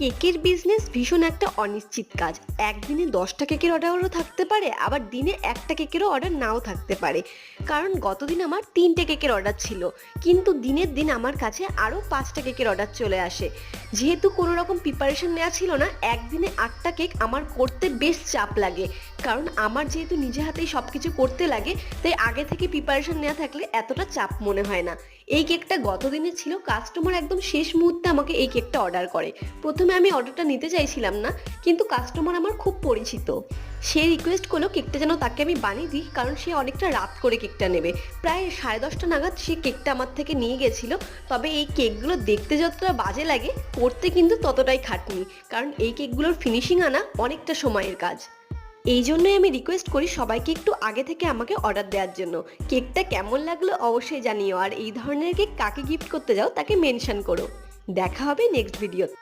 কেকের বিজনেস ভীষণ একটা অনিশ্চিত কাজ। একদিনে 10টা কেকের অর্ডারও থাকতে পারে, আবার দিনে একটা কেকেরও অর্ডার নাও থাকতে পারে। কারণ গতদিন আমার 3টে কেকের অর্ডার ছিল, কিন্তু দিনের দিন আমার কাছে আরও 5টা কেকের অর্ডার চলে আসে। যেহেতু কোনো রকম প্রিপারেশন নেওয়া ছিল না, একদিনে 8টা কেক আমার করতে বেশ চাপ লাগে। কারণ আমার যেহেতু নিজে হাতেই সব কিছু করতে লাগে, তাই আগে থেকে প্রিপারেশন নেওয়া থাকলে এতটা চাপ মনে হয় না। এই কেকটা গতদিনে ছিল, কাস্টমার একদম শেষ মুহূর্তে আমাকে এই কেকটা অর্ডার করে। প্রথমে আমি অর্ডারটা নিতে চাইছিলাম না, কিন্তু কাস্টমার আমার খুব পরিচিত। সে রিকোয়েস্ট করলো কেকটা যেন তাকে আমি বানিয়ে দিই, কারণ সে অনেকটা রাত করে কেকটা নেবে। প্রায় 10:30 নাগাদ সে কেকটা আমার থেকে নিয়ে গেছিলো। তবে এই কেকগুলো দেখতে যতটা বাজে লাগে, করতে কিন্তু ততটাই খাটনি, কারণ এই কেকগুলোর ফিনিশিং আনা অনেকটা সময়ের কাজ। এই জন্যই আমি রিকোয়েস্ট করি সবাইকে একটু আগে থেকে আমাকে অর্ডার দেওয়ার জন্য। কেকটা কেমন লাগলো অবশ্যই জানিও, আর এই ধরনের কেক কাকে গিফট করতে যাও তাকে মেনশন করো। দেখা হবে নেক্সট ভিডিও।